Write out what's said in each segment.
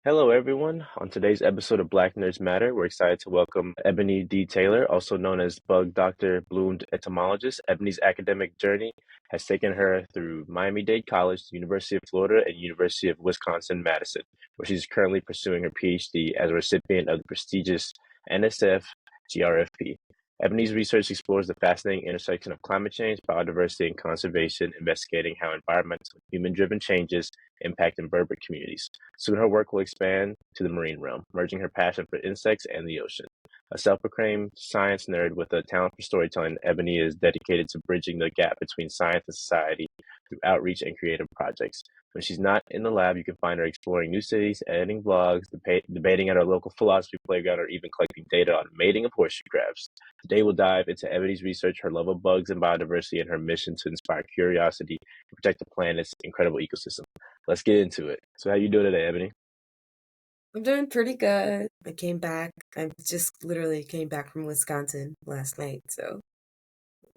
Hello, everyone. On today's episode of Black Nerds Matter, we're excited to welcome Ebony D. Taylor, also known as Bug Doctor Bloomed Entomologist. Ebony's academic journey has taken her through Miami-Dade College, the University of Florida, and University of Wisconsin-Madison, where she's currently pursuing her Ph.D. as a recipient of the prestigious NSF GRFP. Ebony's research explores the fascinating intersection of climate change, biodiversity, and conservation, investigating how environmental and human-driven changes impact invertebrate communities. Soon her work will expand to the marine realm, merging her passion for insects and the ocean. A self-proclaimed science nerd with a talent for storytelling, Ebony is dedicated to bridging the gap between science and society through outreach and creative projects. When she's not in the lab, you can find her exploring new cities, editing blogs, debating at our local philosophy playground, or even collecting data on mating of horseshoe crabs. Today we'll dive into Ebony's research, her love of bugs and biodiversity, and her mission to inspire curiosity and protect the planet's incredible ecosystem. Let's get into it. So how you doing today, Ebony? I'm doing pretty good. I came back. I just literally came back from Wisconsin last night, so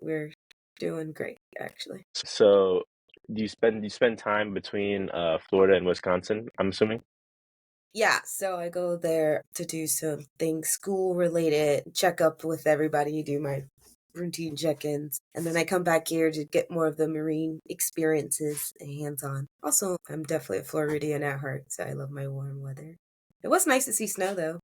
we're doing great actually. So do you spend time between Florida and Wisconsin, I'm assuming? Yeah, so I go there to do some things school related, check up with everybody, do my routine check-ins, and then I come back here to get more of the marine experiences hands-on. Also, I'm definitely a Floridian at heart, so I love my warm weather. It was nice to see snow though.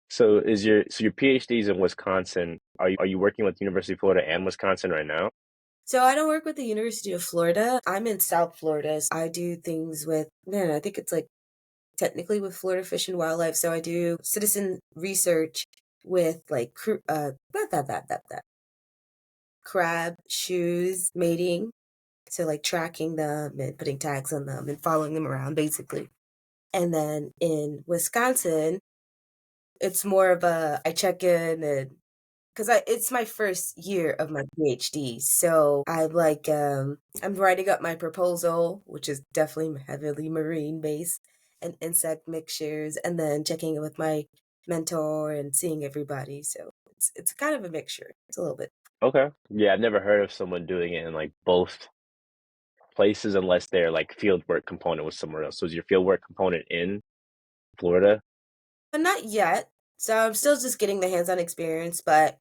So your PhD is in Wisconsin. Are you working with University of Florida and Wisconsin right now? So I don't work with the University of Florida. I'm in South Florida. I do things with, man, I think it's like technically with Florida Fish and Wildlife. So I do citizen research with like crab shoes mating. So like tracking them and putting tags on them and following them around basically. And then in Wisconsin, it's more of a I check in and because I it's my first year of my PhD, so I'm writing up my proposal, which is definitely heavily marine based and insect mixtures, and then checking in with my mentor and seeing everybody. So it's kind of a mixture. It's a little bit. Okay. Yeah, I've never heard of someone doing it in like both places unless their like field work component was somewhere else. So is your field work component in Florida? But not yet. So I'm still just getting the hands-on experience, but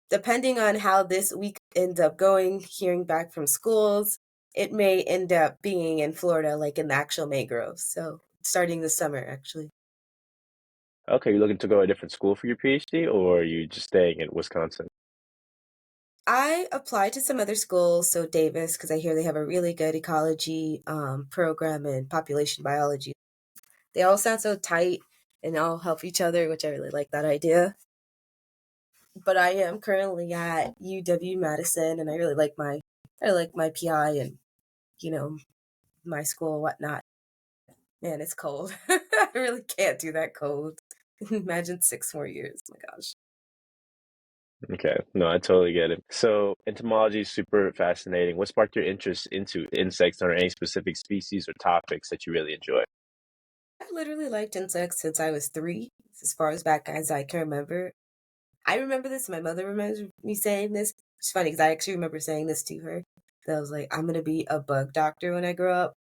depending on how this week ends up going, hearing back from schools, it may end up being in Florida, like in the actual mangroves. So starting this summer, actually. Okay, you're looking to go to a different school for your PhD, or are you just staying in Wisconsin? I applied to some other schools, so Davis, because I hear they have a really good ecology program and population biology. They all sound so tight and all help each other, which I really like that idea. But I am currently at UW Madison, and I like my PI and you know my school and whatnot. Man, it's cold. I really can't do that cold. Imagine 6 more years. Oh my gosh. Okay, no, I totally get it. So entomology is super fascinating. What sparked your interest into insects or any specific species or topics that you really enjoy? I've literally liked insects since I was 3, as far as back as I can remember. I remember this. My mother remembers me saying this. It's funny because I actually remember saying this to her. That I was like, I'm gonna be a bug doctor when I grow up.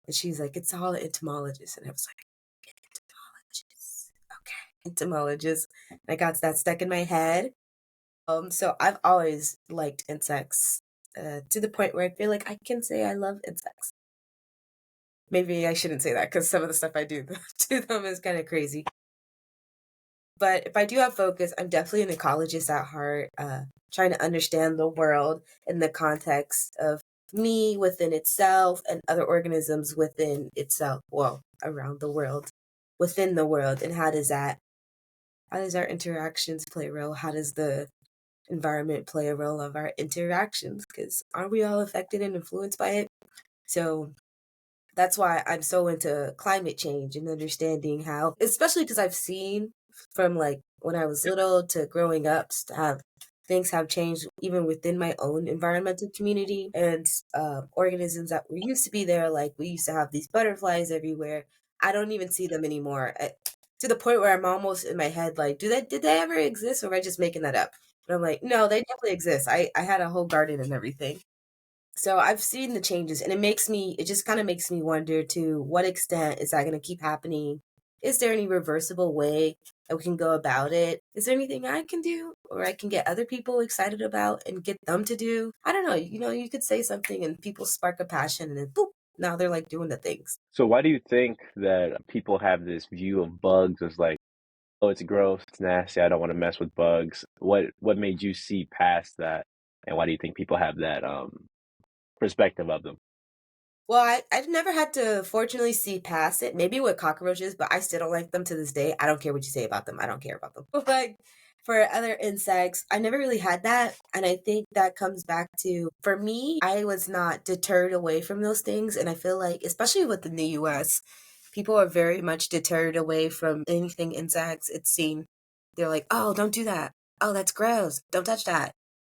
And she's like, it's all entomologist. And I was like, entomologist. Okay. Entomologist. And I got that stuck in my head. So I've always liked insects to the point where I feel like I can say I love insects. Maybe I shouldn't say that because some of the stuff I do to them is kind of crazy. But if I do have focus, I'm definitely an ecologist at heart, trying to understand the world in the context of me within itself and other organisms within itself, well, around the world, within the world, and how does our interactions play a role? How does the environment play a role of our interactions? Because aren't we all affected and influenced by it? So that's why I'm so into climate change and understanding how, especially because I've seen from like when I was little to growing up, have things have changed even within my own environmental community and organisms that were used to be there. Like we used to have these butterflies everywhere. I don't even see them anymore. To the point where I'm almost in my head like, did they ever exist, or am I just making that up? But I'm like, no, they definitely exist. I had a whole garden and everything. So I've seen the changes and it just kind of makes me wonder to what extent is that going to keep happening is there any reversible way that we can go about it? Is there anything I can do or I can get other people excited about and get them to do? I don't know. You could say something and people spark a passion and then boop, now they're like doing the things. So why do you think that people have this view of bugs as like, oh, it's gross, it's nasty, I don't want to mess with bugs? What made you see past that, and why do you think people have that perspective of them? Well, I've never had to fortunately see past it. Maybe with cockroaches, but I still don't like them to this day. I don't care what you say about them. I don't care about them. But like for other insects, I never really had that. And I think that comes back to, for me, I was not deterred away from those things. And I feel like, especially within the US, people are very much deterred away from anything insects. It's seen. They're like, oh, don't do that. Oh, that's gross. Don't touch that.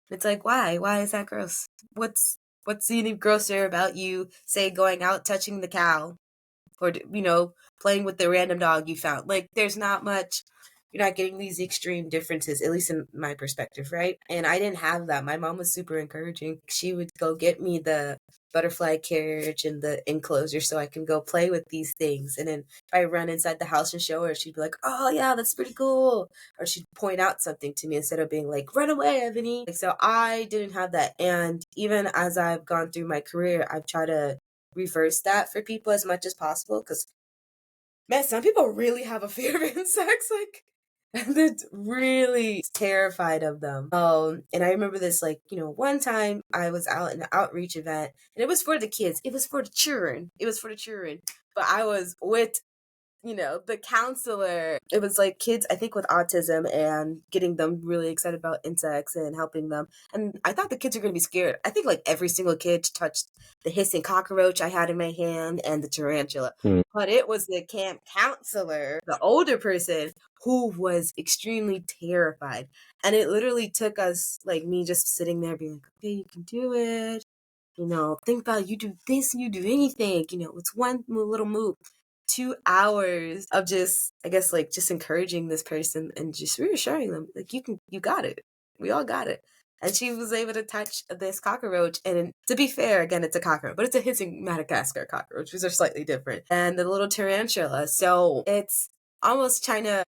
It's like, why? Why is that gross? What's any grosser about you, say, going out touching the cow or playing with the random dog you found? Like, there's not much. You're not getting these extreme differences, at least in my perspective, right? And I didn't have that. My mom was super encouraging. She would go get me the butterfly carriage and the enclosure so I can go play with these things. And then if I run inside the house and show her, she'd be like, oh, yeah, that's pretty cool. Or she'd point out something to me instead of being like, run away, Ebony. Like, so I didn't have that. And even as I've gone through my career, I've tried to reverse that for people as much as possible because, man, some people really have a fear of insects. Like, they're really terrified of them. And I remember this, like, one time I was out in an outreach event and it was for the kids. It was for the children. It was for the children. But I was with the counselor. It was like kids, I think, with autism and getting them really excited about insects and helping them. And I thought the kids were going to be scared. I think like every single kid touched the hissing cockroach I had in my hand and the tarantula. Mm. But it was the camp counselor, the older person, who was extremely terrified. And it literally took us, like me just sitting there being like, okay, you can do it. Think about you do this, you do anything. It's one little move. 2 hours of just, I guess, like just encouraging this person and just reassuring them, like, you got it. We all got it. And she was able to touch this cockroach. And to be fair, again, it's a cockroach, but it's a hissing Madagascar cockroach, which are slightly different. And the little tarantula. So it's almost trying to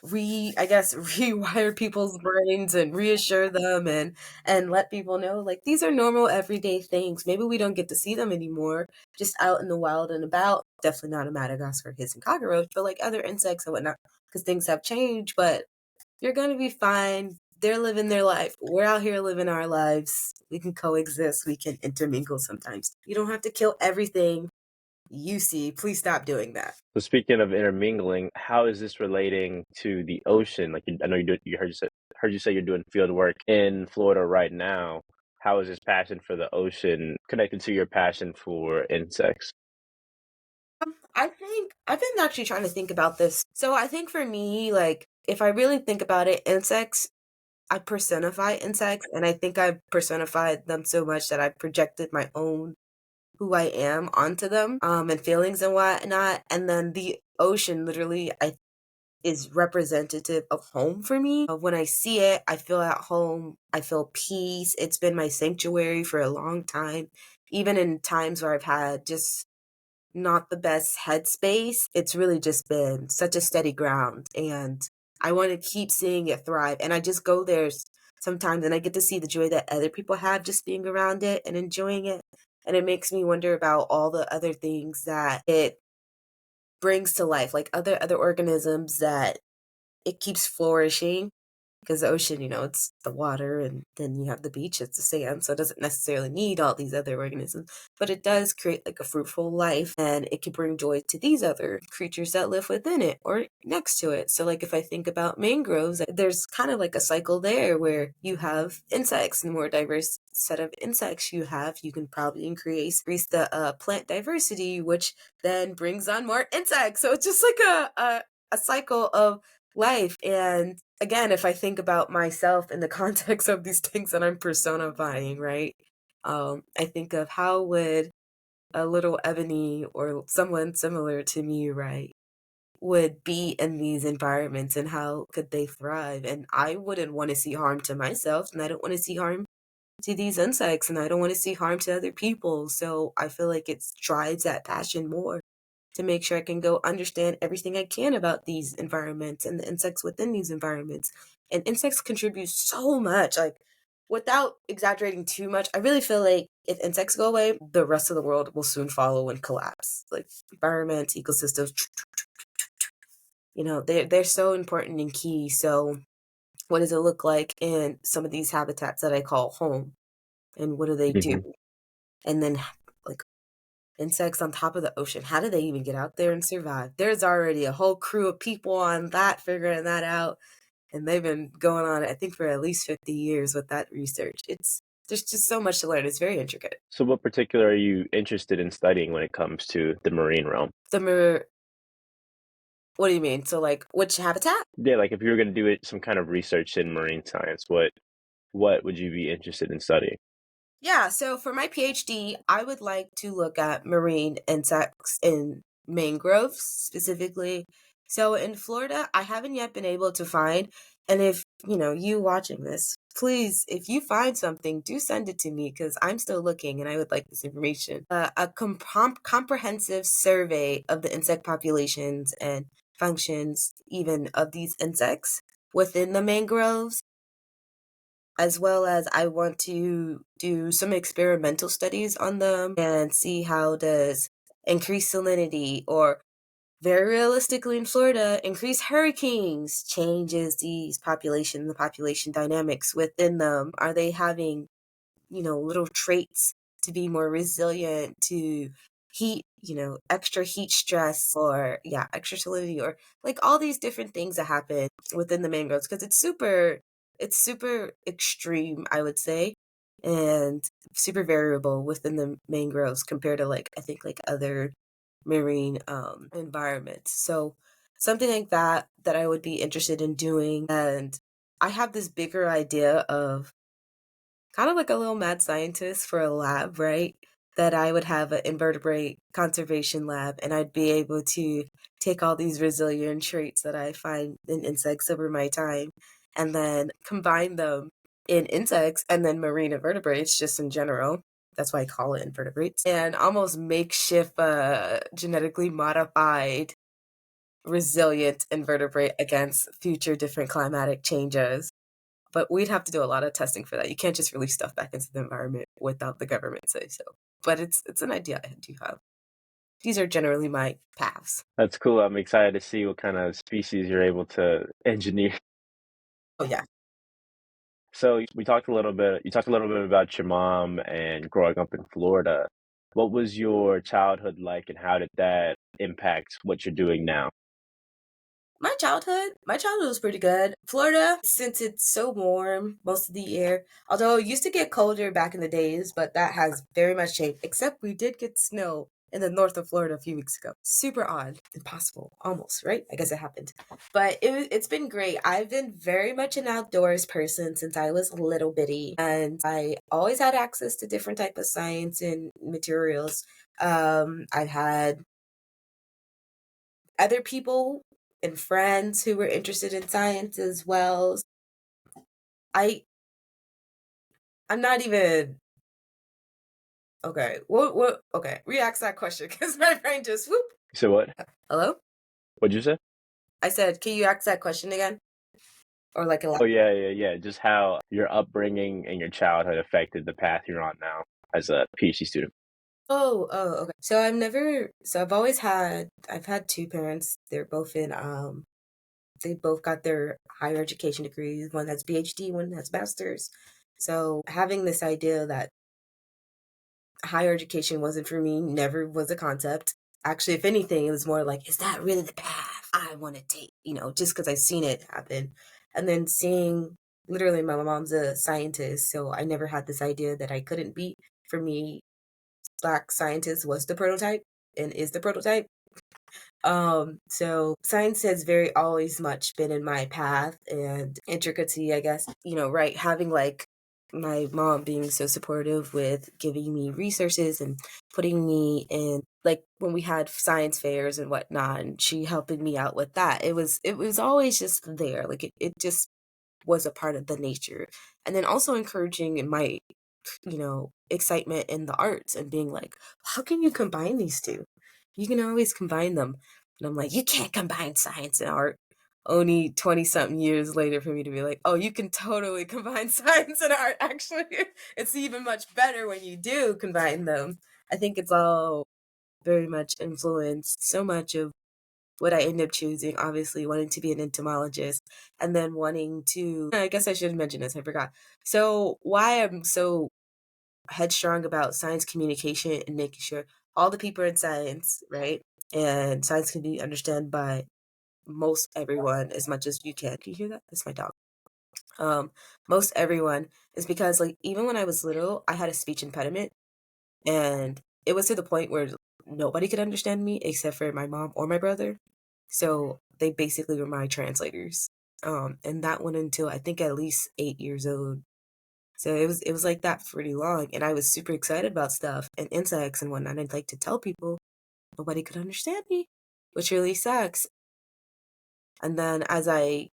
I guess rewire people's brains and reassure them and let people know, like, these are normal everyday things. Maybe we don't get to see them anymore just out in the wild and about. Definitely not a Madagascar hissing cockroach, but like other insects and whatnot, because things have changed. But you're gonna be fine. They're living their life. We're out here living our lives. We can coexist. We can intermingle sometimes. You don't have to kill everything you see. Please stop doing that. So speaking of intermingling, how is this relating to the ocean? Like, I know heard you say you're doing field work in Florida right now. How is this passion for the ocean connected to your passion for insects? I think I've been actually trying to think about this. So I think for me, like, if I really think about it, insects, I personify insects, and I think I've personified them so much that I've projected my own who I am onto them, and feelings and whatnot. And then the ocean literally I is representative of home for me. When I see it, I feel at home. I feel peace. It's been my sanctuary for a long time. Even in times where I've had just not the best headspace, it's really just been such a steady ground. And I want to keep seeing it thrive. And I just go there sometimes and I get to see the joy that other people have just being around it and enjoying it. And it makes me wonder about all the other things that it brings to life, like other organisms that it keeps flourishing. Because the ocean, it's the water, and then you have the beach, it's the sand, so it doesn't necessarily need all these other organisms. But it does create like a fruitful life, and it can bring joy to these other creatures that live within it or next to it. So, like, if I think about mangroves, there's kind of like a cycle there where you have insects, and the more diverse set of insects you have, you can probably increase the plant diversity, which then brings on more insects. So it's just like a cycle of life. And again, if I think about myself in the context of these things that I'm personifying, right? I think of how would a little Ebony or someone similar to me, right, would be in these environments and how could they thrive? And I wouldn't want to see harm to myself, and I don't want to see harm to these insects, and I don't want to see harm to other people. So I feel like it drives that passion more to make sure I can go understand everything I can about these environments and the insects within these environments. And insects contribute so much. Like, without exaggerating too much, I really feel like if insects go away, the rest of the world will soon follow and collapse. Like, environments, ecosystems, they're so important and key. So what does it look like in some of these habitats that I call home? And what do they do? Hmm. And then, like, insects on top of the ocean, how do they even get out there and survive? There's already a whole crew of people on that figuring that out, and they've been going on, I think, for at least 50 years with that research. There's just so much to learn. It's very intricate. So what particular are you interested in studying when it comes to the marine realm? What do you mean? So, like, which habitat? Yeah, like if you were going to do some kind of research in marine science, what would you be interested in studying? Yeah, so for my PhD, I would like to look at marine insects in mangroves specifically. So in Florida, I haven't yet been able to find, and if, you watching this, please, if you find something, do send it to me because I'm still looking and I would like this information. A comprehensive survey of the insect populations and functions, even of these insects within the mangroves, as well as I want to do some experimental studies on them and see how does increased salinity, or very realistically in Florida, increased hurricanes changes the population dynamics within them. Are they having, little traits to be more resilient to heat, extra heat stress, or extra salinity, or like all these different things that happen within the mangroves, because it's super extreme, I would say, and super variable within the mangroves compared to, like, I think, like, other marine environments. So something like that I would be interested in doing. And I have this bigger idea of kind of like a little mad scientist for a lab, right? That I would have an invertebrate conservation lab, and I'd be able to take all these resilient traits that I find in insects over my time and then combine them in insects and then marine invertebrates just in general. That's why I call it invertebrates. And almost makeshift genetically modified resilient invertebrate against future different climatic changes. But we'd have to do a lot of testing for that. You can't just release stuff back into the environment without the government say so. But it's an idea I do have. These are generally my paths. That's cool. I'm excited to see what kind of species you're able to engineer. Oh yeah. So you talked a little bit about your mom and growing up in Florida. What was your childhood like and how did that impact what you're doing now? My childhood was pretty good. Florida, since it's so warm most of the year, although it used to get colder back in the days, but that has very much changed, except we did get snow in the north of Florida a few weeks ago. Super odd. Impossible. Almost, right? I guess it happened. But it's been great. I've been very much an outdoors person since I was little bitty, and I always had access to different type of science and materials. I've had other people and friends who were interested in science as well. I I'm not even okay. What okay, re-ask that question because my brain just whoop. So what? Hello? What'd you say? I said, can you ask that question again? Or like a Oh yeah, yeah, yeah. Just how your upbringing and your childhood affected the path you're on now as a PhD student. okay. So I've had two parents. They both got their higher education degrees. One has PhD, one has master's. So having this idea that higher education wasn't for me never was a concept. Actually, if anything, it was more like, is that really the path I want to take? Just because I've seen it happen. And then seeing, literally, my mom's a scientist, so I never had this idea that I couldn't be. For me, Black scientist was the prototype and is the prototype. So science has very always much been in my path, and intricacy, I guess, right, having like my mom being so supportive with giving me resources and putting me in, like, when we had science fairs and whatnot, and she helping me out with that. It was always just there. Like it just was a part of the nature. And then also encouraging in my, excitement in the arts and being like, how can you combine these two? you can always combine them. And I'm like, you can't combine science and art. Only 20 something years later for me to be like, oh, you can totally combine science and art. Actually, it's even much better when you do combine them. I think it's all very much influenced so much of what I ended up choosing, obviously wanting to be an entomologist and then wanting to, I guess I should mention this, I forgot. So why I'm so headstrong about science communication and making sure all the people in science, right? And science can be understood by most everyone as much as you can. Can you hear that? That's my dog. Most everyone is because like even when I was little, I had a speech impediment and it was to the point where nobody could understand me except for my mom or my brother. So they basically were my translators. And that went until I think at least 8 years old. So it was like that pretty long, and I was super excited about stuff and insects and whatnot. I'd like to tell people nobody could understand me, which really sucks. And then as I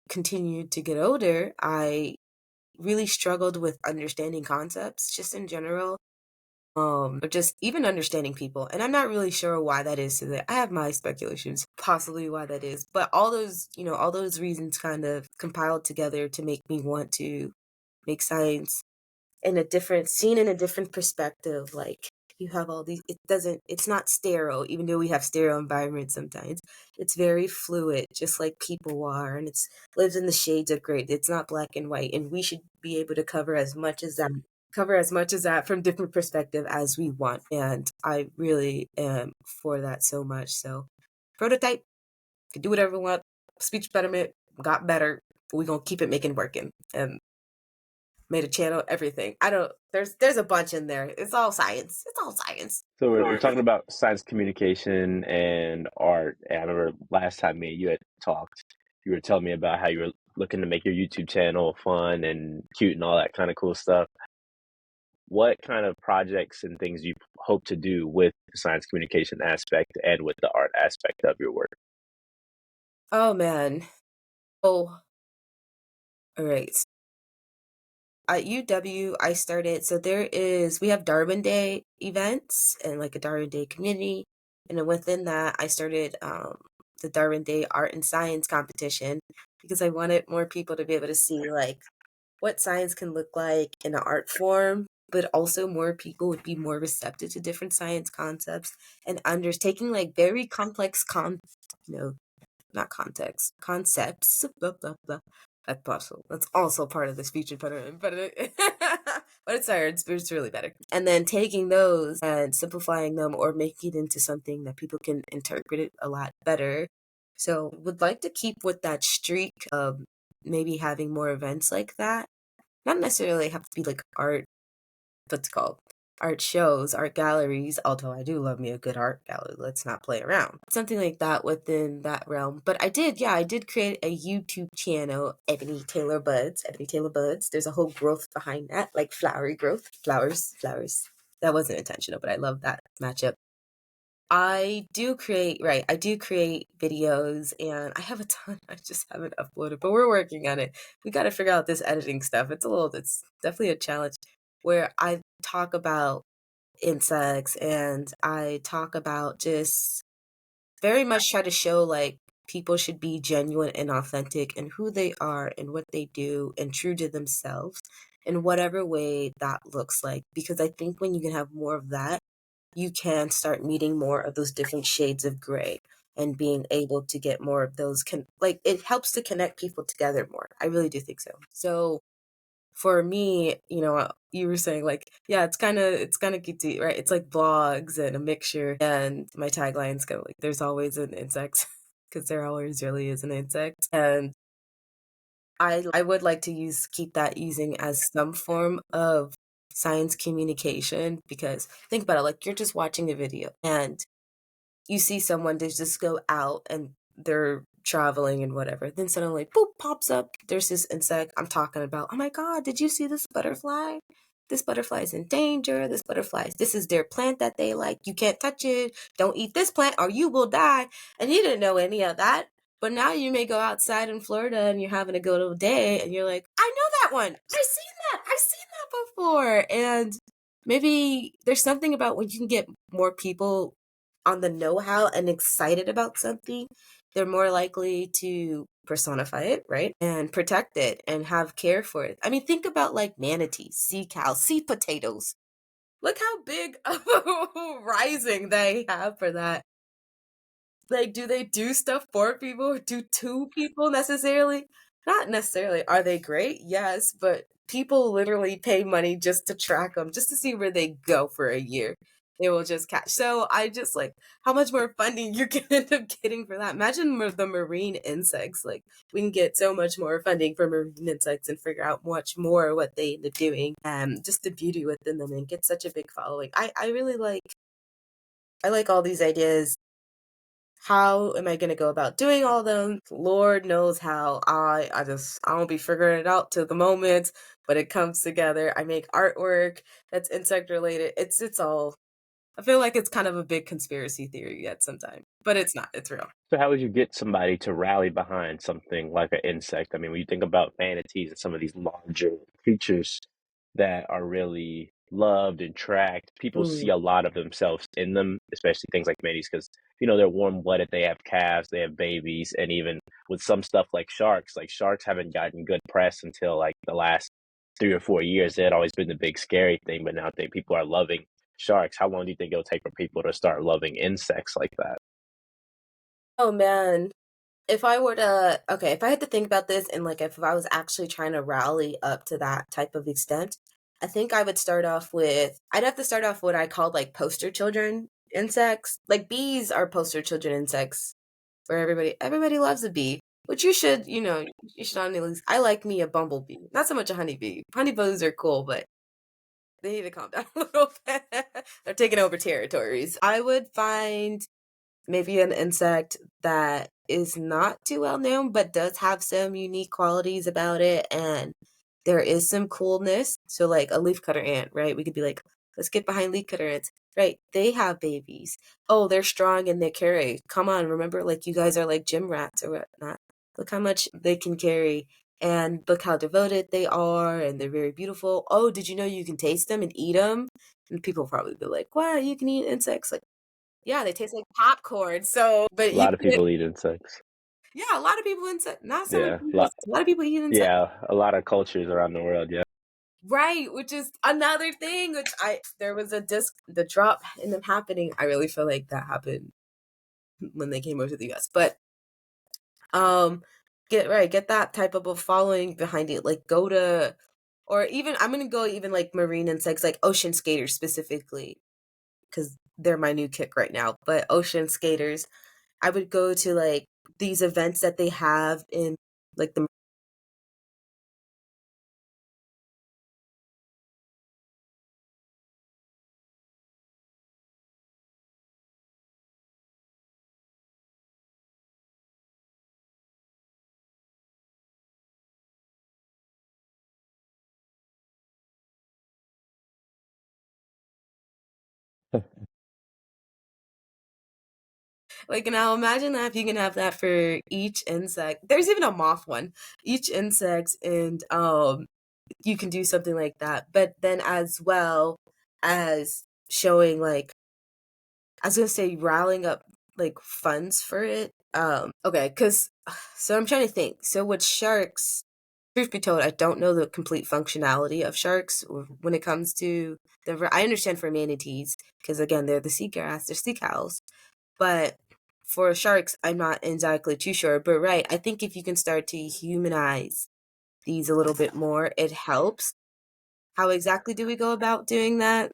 continued to get older, I really struggled with understanding concepts just in general, or just even understanding people. And I'm not really sure why that is today. I have my speculations, possibly why that is. But all those reasons kind of compiled together to make me want to make science seen in a different perspective. Like you have all these, it's not sterile, even though we have sterile environments sometimes. It's very fluid, just like people are, and it's lives in the shades of gray. It's not black and white, and we should be able to cover as much as that from different perspective as we want. And I really am for that so much. So prototype could do whatever we want. Speech betterment got better. We're gonna keep it making working. And made a channel, everything. I don't there's a bunch in there. It's all science. It's all science. So we're talking about science communication and art. And I remember last time me and you had talked, you were telling me about how you were looking to make your YouTube channel fun and cute and all that kind of cool stuff. What kind of projects and things you hope to do with the science communication aspect and with the art aspect of your work? Oh man. Oh, all right. At UW, I started, so we have Darwin Day events and like a Darwin Day community. And then within that, I started the Darwin Day art and science competition because I wanted more people to be able to see like what science can look like in an art form, but also more people would be more receptive to different science concepts and taking like very complex you know, not context, concepts, blah, blah, blah. That's possible. That's also part of this featured pattern, but but it's hard. It's really better. And then taking those and simplifying them or making it into something that people can interpret it a lot better. So would like to keep with that streak of maybe having more events like that. Not necessarily have to be like art, what's it called? Art shows, art galleries, although I do love me a good art gallery. Let's not play around. Something like that within that realm. But I did create a YouTube channel, Ebony Taylor Buds. Ebony Taylor Buds. There's a whole growth behind that, like flowery growth. Flowers. That wasn't intentional, but I love that matchup. I do create videos and I have a ton. I just haven't uploaded, but we're working on it. We got to figure out this editing stuff. It's definitely a challenge where I talk about insects and I talk about just very much try to show like people should be genuine and authentic in who they are and what they do and true to themselves in whatever way that looks like. Because I think when you can have more of that, you can start meeting more of those different shades of gray and being able to get more of those like it helps to connect people together more. I really do think so. So for me, you were saying like, yeah, it's kind of cute, right? It's like vlogs and a mixture. And my tagline's kind of like, there's always an insect because there always really is an insect. And I would like to keep that using as some form of science communication because think about it, like you're just watching a video and you see someone to just go out and they're traveling and whatever. Then suddenly, boop, pops up. There's this insect I'm talking about. Oh my God, did you see this butterfly? This butterfly is in danger. This is their plant that they like. You can't touch it. Don't eat this plant or you will die. And you didn't know any of that. But now you may go outside in Florida and you're having a good day and you're like, I know that one. I've seen that before. And maybe there's something about when you can get more people on the know-how and excited about something, they're more likely to personify it, right? And protect it and have care for it. I mean, think about like manatees, sea cows, sea potatoes. Look how big of a rising they have for that. Like, do they do stuff for people or do to people necessarily? Not necessarily. Are they great? Yes, but people literally pay money just to track them, just to see where they go for a year. They will just catch. So I just like how much more funding you can end up getting for that. Imagine the marine insects. Like we can get so much more funding for marine insects and figure out much more what they end up doing. Just the beauty within them and get such a big following. I really like all these ideas. How am I gonna go about doing all of them? Lord knows how. I don't be figuring it out till the moment, but it comes together. I make artwork that's insect related. It's all. I feel like it's kind of a big conspiracy theory at some time, but it's not. It's real. So how would you get somebody to rally behind something like an insect? I mean, when you think about manatees and some of these larger creatures that are really loved and tracked, people see Mm. a lot of themselves in them, especially things like manatees, because they're warm-blooded, they have calves, they have babies, and even with some stuff like sharks haven't gotten good press until like the last 3 or 4 years. It had always been the big scary thing, but now I think people are loving sharks. How long do you think it'll take for people to start loving insects like that? Oh man, if I were to, okay, if I had to think about this and like if I was actually trying to rally up to that type of extent, I think I would start off with, I'd have to start off what I called like poster children insects. Like bees are poster children insects where everybody loves a bee, which you should on at least, I like me a bumblebee, not so much a honeybee. Honeybees are cool, but they need to calm down a little bit. They're taking over territories. I would find maybe an insect that is not too well known but does have some unique qualities about it and there is some coolness. So like a leafcutter ant, right? We could be like, let's get behind leafcutter ants. Right. They have babies. Oh, they're strong and they carry. Come on, remember, like you guys are like gym rats or whatnot. Look how much they can carry and look how devoted they are and they're very beautiful. Oh, did you know you can taste them and eat them? And people probably be like, wow, you can eat insects. Like, yeah, they taste like popcorn. So, but A you lot of could, people eat insects. yeah, a lot of people insect, not so much Yeah, people, a lot of people eat insects. yeah, a lot of cultures around the world. Yeah. Right, which is another thing, which there was the drop in them happening. I really feel like that happened when they came over to the US. But, um, get that type of a following behind it. Like go to, or even, I'm gonna go even like marine insects, like ocean skaters specifically, because they're my new kick right now. But ocean skaters, I would go to like these events that they have in like the like now imagine that if you can have that for each insect. There's even a moth one. Each insect and you can do something like that. But then as well as showing like I was gonna say rallying up like funds for it. Okay, because so I'm trying to think. So with sharks, truth be told, I don't know the complete functionality of sharks when it comes to I understand for manatees because again they're the seagrass, they're sea cows, but for sharks I'm not exactly too sure. But right, I think if you can start to humanize these a little bit more, it helps. How exactly do we go about doing that?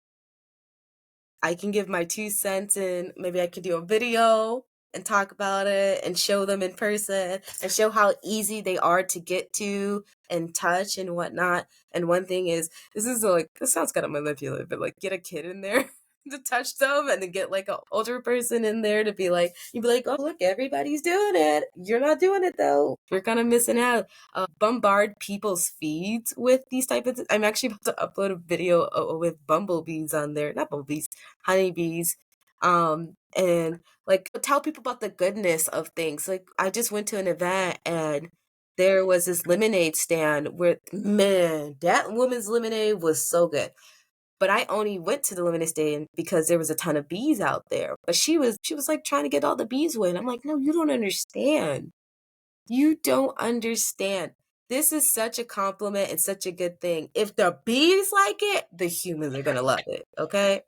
I can give my 2 cents and maybe I could do a video and talk about it and show them in person and show how easy they are to get to and touch and whatnot. And one thing is, this sounds kind of manipulative, but like get a kid in there to touch them and then get like an older person in there to be like, you'd be like, oh, look, everybody's doing it. You're not doing it though. You're kind of missing out. Bombard people's feeds with these type of I'm actually about to upload a video with bumblebees on there. Not bumblebees, honeybees, and like tell people about the goodness of things. Like I just went to an event and there was this lemonade stand where man, that woman's lemonade was so good. But I only went to the Luminous Day because there was a ton of bees out there. But she was like trying to get all the bees away. And I'm like, no, you don't understand. You don't understand. This is such a compliment and such a good thing. If the bees like it, the humans are gonna love it. Okay?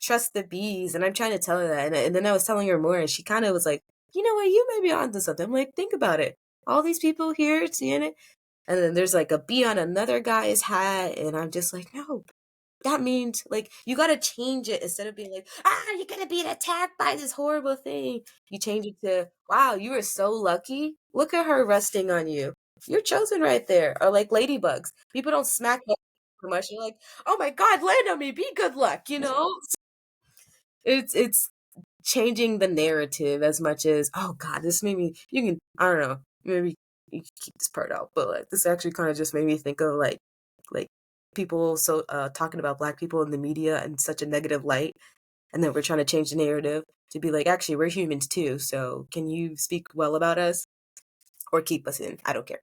Trust the bees. And I'm trying to tell her that. And then I was telling her more, and she kind of was like, you know what, you may be onto something. I'm like, think about it. All these people here seeing it. And then there's like a bee on another guy's hat, and I'm just like, no, that means like you gotta change it instead of being like, you're gonna be attacked by this horrible thing. You change it to, wow, you are so lucky. Look at her resting on you. You're chosen right there. Or like ladybugs. People don't smack them too much. You're like, oh my god, land on me, be good luck, you know? It's changing the narrative as much as, oh god, this made me, you can, I don't know, maybe you can keep this part out, but like this actually kind of just made me think of like people talking about black people in the media in such a negative light, and then we're trying to change the narrative to be like, actually we're humans too, so can you speak well about us or keep us in? I don't care.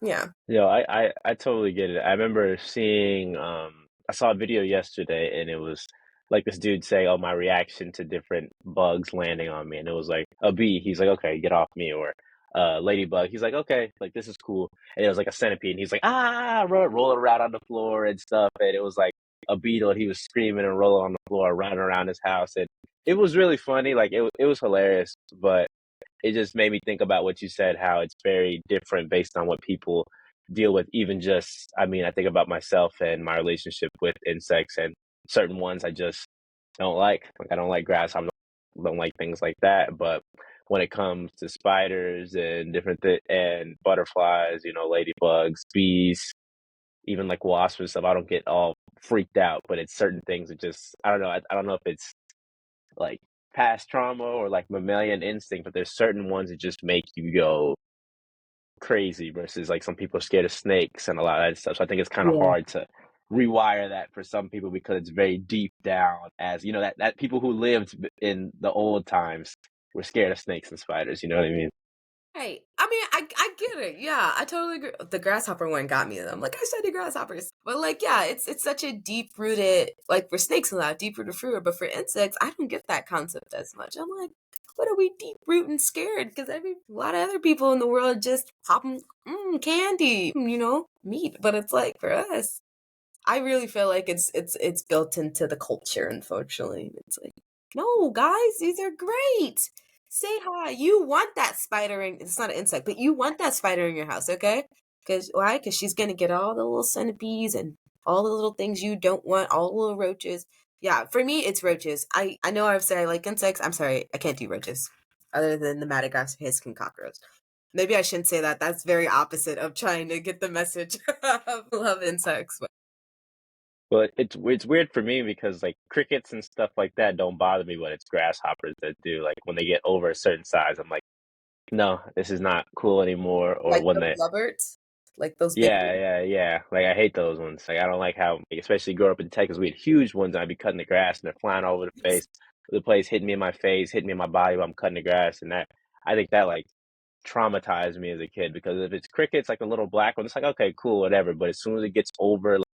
Yeah. I totally get it. I remember seeing I saw a video yesterday and it was like this dude saying, "Oh, my reaction to different bugs landing on me." And it was like a bee, he's like, "Okay, get off me," or ladybug, he's like, "Okay, like this is cool." And it was like a centipede and he's like, rolling around on the floor and stuff. And it was like a beetle and he was screaming and rolling on the floor, running around his house. And it was really funny, like it was hilarious, but it just made me think about what you said, how it's very different based on what people deal with. Even just, I mean, I think about myself and my relationship with insects, and certain ones I just don't like. Like I don't like grasshoppers, don't like things like that. But when it comes to spiders and and butterflies, ladybugs, bees, even like wasps and stuff, I don't get all freaked out. But it's certain things that just, I don't know. I don't know if it's like past trauma or like mammalian instinct, but there's certain ones that just make you go crazy versus like some people are scared of snakes and a lot of that stuff. So I think it's kind of Yeah. hard to rewire that for some people because it's very deep down, as that people who lived in the old times were scared of snakes and spiders, you know what I mean? Right. I mean, I get it. Yeah, I totally agree. The grasshopper one got me. I'm like, I study grasshoppers. But like, yeah, it's such a deep rooted, like for snakes a lot, deep rooted fruit. But for insects, I don't get that concept as much. I'm like, what are we deep rooting scared? Because a lot of other people in the world just popping candy, meat. But it's like for us, I really feel like it's built into the culture, unfortunately. It's like, no, guys, these are great. Say hi. You want that spider in, it's not an insect, but you want that spider in your house, okay? Because why? Because she's gonna get all the little centipedes and all the little things you don't want, all the little roaches. Yeah, for me it's roaches. I know I've said I like insects. I'm sorry, I can't do roaches. Other than the Madagascar Hiskin cockroach. Maybe I shouldn't say that. That's very opposite of trying to get the message of love insects. But it's weird for me because like crickets and stuff like that don't bother me, but it's grasshoppers that do. Like when they get over a certain size, I'm like, no, this is not cool anymore. Or Like when the they blubberts? Like those big Yeah, ones? yeah, yeah. Like I hate those ones. Like I don't like how, like, especially growing up in Texas, we had huge ones, and I'd be cutting the grass, and they're flying all over the place, hitting me in my face, hitting me in my body while I'm cutting the grass, and that I think that like traumatized me as a kid because if it's crickets, like a little black one, it's like okay, cool, whatever. But as soon as it gets over like,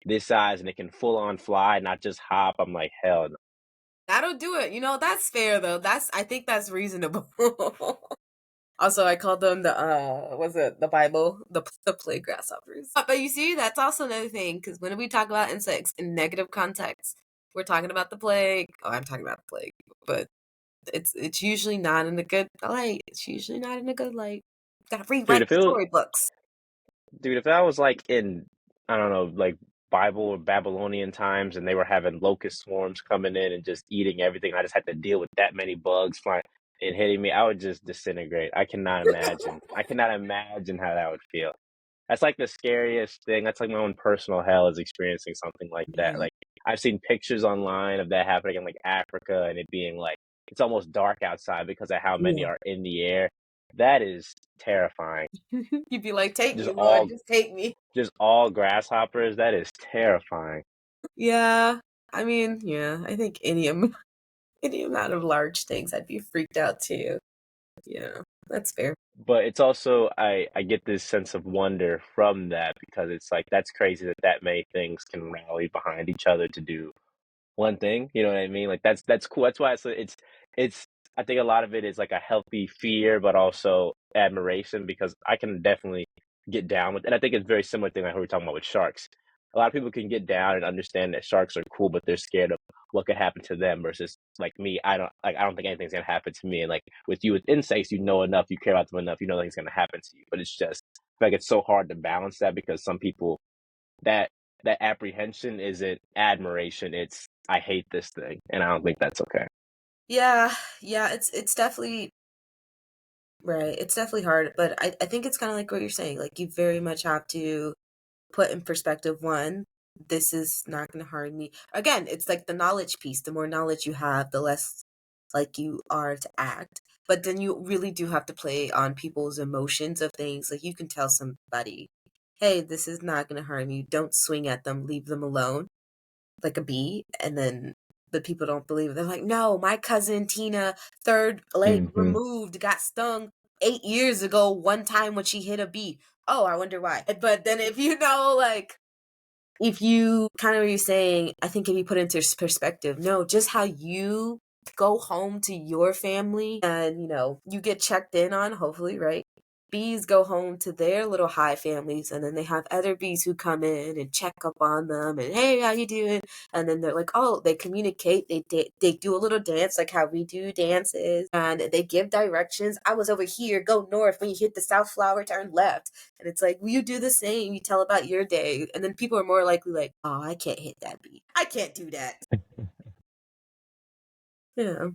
this size and it can full on fly, not just hop, I'm like hell no. That'll do it. That's fair though. I think that's reasonable. Also, I called them was it the Bible, the plague grasshoppers. But you see, that's also another thing because when we talk about insects in negative context, we're talking about the plague. Oh, I'm talking about the plague, but it's usually not in a good light. It's usually not in a good light. Gotta Dude, rewrite if the it was storybooks. Dude, if that was like in, I don't know, like Bible or Babylonian times and they were having locust swarms coming in and just eating everything, I just had to deal with that many bugs flying and hitting me, I would just disintegrate. I cannot imagine. I cannot imagine how that would feel. That's like the scariest thing. That's like my own personal hell is experiencing something like that. Yeah. Like I've seen pictures online of that happening in like Africa and it being like it's almost dark outside because of how many Yeah. are in the air. That is terrifying. You'd be like, take Just me, Lord, all just take me. just all grasshoppers, that is terrifying. Yeah. I mean, yeah, I think any amount of large things, I'd be freaked out too. Yeah, that's fair. But it's also I get this sense of wonder from that because it's like that's crazy that that many things can rally behind each other to do one thing, you know what I mean? Like that's cool. That's why it's I think a lot of it is like a healthy fear, but also admiration because I can definitely get down with, and I think it's a very similar thing like we were talking about with sharks. A lot of people can get down and understand that sharks are cool, but they're scared of what could happen to them versus like me. I don't think anything's gonna happen to me. And like with you with insects, you know enough, you care about them enough, you know nothing's gonna happen to you. But it's just I feel like it's so hard to balance that because some people that that apprehension isn't admiration, it's I hate this thing, and I don't think that's okay. Yeah, yeah, it's definitely right. It's definitely hard, but I think it's kind of like what you're saying. Like you very much have to put in perspective one, this is not going to harm me. Again, it's like the knowledge piece. The more knowledge you have, the less like you are to act. But then you really do have to play on people's emotions of things. Like you can tell somebody, hey, this is not going to harm you. Don't swing at them, leave them alone, like a bee. And then the people don't believe it. They're like, no, my cousin Tina, third leg Mhm. removed, got stung 8 years ago, one time when she hit a bee. Oh, I wonder why. But then if you know, like, if you kind of what you're saying, I think if you put it into perspective, no, just how you go home to your family and, you get checked in on, hopefully, right? Bees go home to their little hive families and then they have other bees who come in and check up on them and, hey, how you doing? And then they're like, oh, they communicate. They do a little dance like how we do dances and they give directions. I was over here, go north. When you hit the south flower, turn left. And it's like, well, you do the same. You tell about your day. And then people are more likely like, oh, I can't hit that bee. I can't do that. Yeah.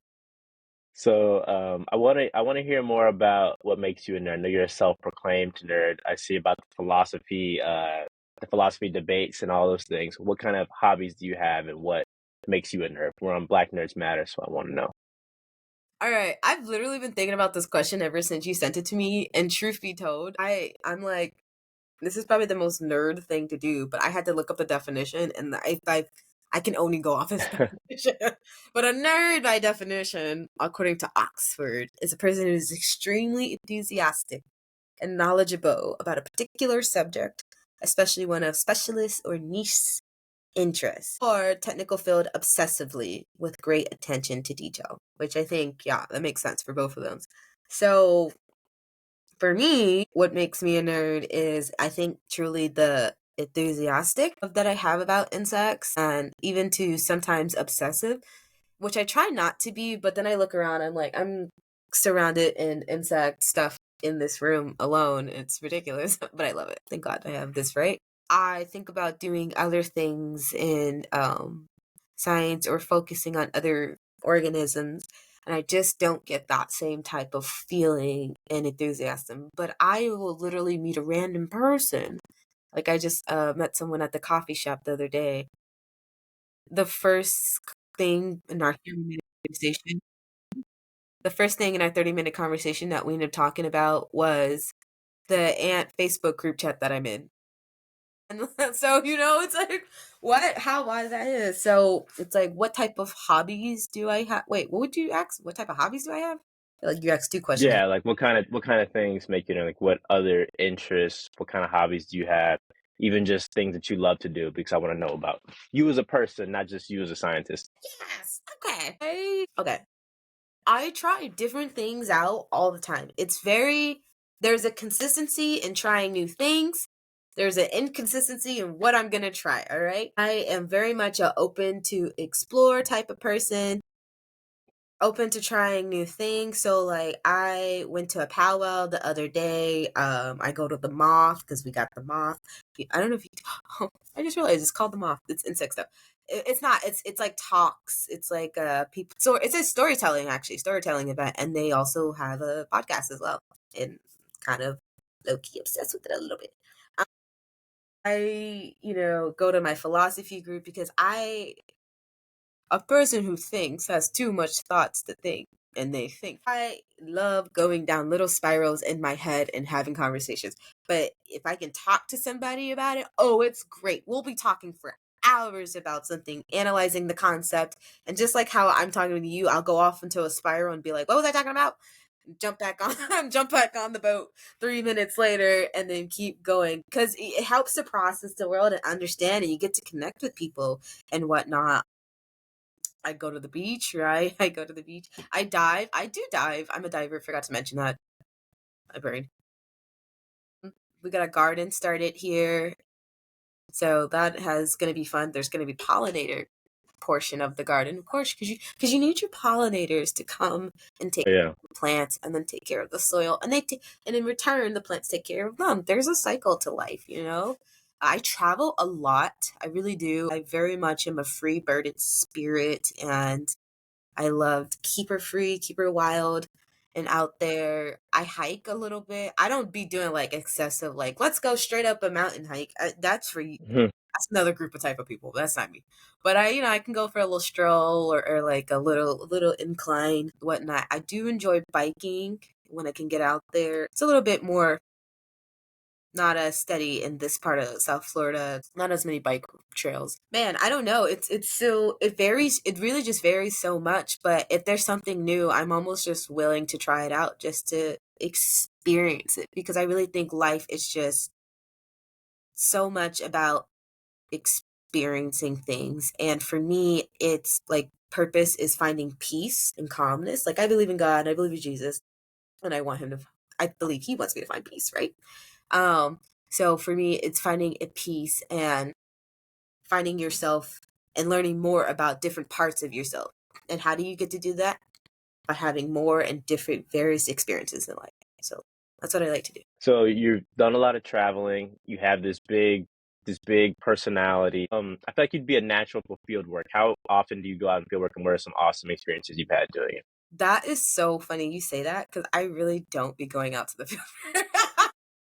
So, I wanna hear more about what makes you a nerd. I know you're a self-proclaimed nerd. I see about the philosophy debates and all those things. What kind of hobbies do you have, and what makes you a nerd? We're on Black Nerds Matter, so I wanna know. All right. I've literally been thinking about this question ever since you sent it to me. And truth be told, I'm like, this is probably the most nerd thing to do, but I had to look up the definition, and I can only go off this definition. But a nerd, by definition, according to Oxford, is a person who is extremely enthusiastic and knowledgeable about a particular subject, especially one of specialist or niche interest, or technical field obsessively with great attention to detail, which I think, yeah, that makes sense for both of them. So for me, what makes me a nerd is I think truly the enthusiastic that I have about insects and even to sometimes obsessive, which I try not to be, but then I look around, I'm like, I'm surrounded in insect stuff in this room alone. It's ridiculous, but I love it. Thank God I have this right. I think about doing other things in science or focusing on other organisms, and I just don't get that same type of feeling and enthusiasm. But I will literally meet a random person. Like I just met someone at the coffee shop the other day. The first thing in our 30-minute conversation, the first thing in our 30-minute conversation that we ended up talking about was the ant Facebook group chat that I'm in. And so, it's like, what, how, why that is. So it's like, what type of hobbies do I have? Wait, what would you ask? What type of hobbies do I have? Like you asked two questions. Yeah, like what kind of things make you like what other interests, what kind of hobbies do you have? Even just things that you love to do, because I want to know about you as a person, not just you as a scientist. Yes. Okay. Okay. I try different things out all the time. There's a consistency in trying new things. There's an inconsistency in what I'm going to try. All right. I am very much a open to explore type of person, open to trying new things. So like I went to a powwow the other day. I go to the moth because we got the moth. I don't know if you I just realized it's called the moth. It's insect stuff. It's not. It's like talks. It's like people. So it's a storytelling, actually, storytelling event, and they also have a podcast as well. And kind of low key obsessed with it a little bit. I go to my philosophy group because a person who thinks has too much thoughts to think, and they think. I love going down little spirals in my head and having conversations. But if I can talk to somebody about it, oh, it's great. We'll be talking for hours about something, analyzing the concept. And just like how I'm talking to you, I'll go off into a spiral and be like, what was I talking about? jump back on jump back on the boat 3 minutes later and then keep going, because it helps to process the world and understand, and you get to connect with people and whatnot. I go to the beach, right? I go to the beach. I dive. I do dive. I'm a diver. Forgot to mention that. My brain. We got a garden started here, so that has going to be fun. There's going to be pollinator portion of the garden, of course, because you need your pollinators to come and take care Yeah. of the plants and then take care of the soil, and and in return the plants take care of them. There's a cycle to life, you know. I travel a lot. I really do. I very much am a free birded spirit, and I love keep her free, keep her wild and out there. I hike a little bit. I don't be doing like excessive, like let's go straight up a mountain hike. That's for you. Mhm. That's another group of type of people. That's not me. But I can go for a little stroll, or like a little incline, whatnot. I do enjoy biking when I can get out there. It's a little bit more not as steady in this part of South Florida. Not as many bike trails. Man, I don't know. It's so it varies. It really just varies so much. But if there's something new, I'm almost just willing to try it out just to experience it, because I really think life is just so much about experiencing things. And for me, it's like purpose is finding peace and calmness. Like I believe in God, I believe in Jesus, and I believe he wants me to find peace, right? Um, so for me, it's finding a peace and finding yourself and learning more about different parts of yourself. And how do you get to do that? By having more and different various experiences in life. So that's what I like to do. So you've done a lot of traveling. You have this big personality. I feel like you'd be a natural for field work. How often do you go out and field work, and what are some awesome experiences you've had doing it? That is so funny you say that, because I really don't be going out to the field.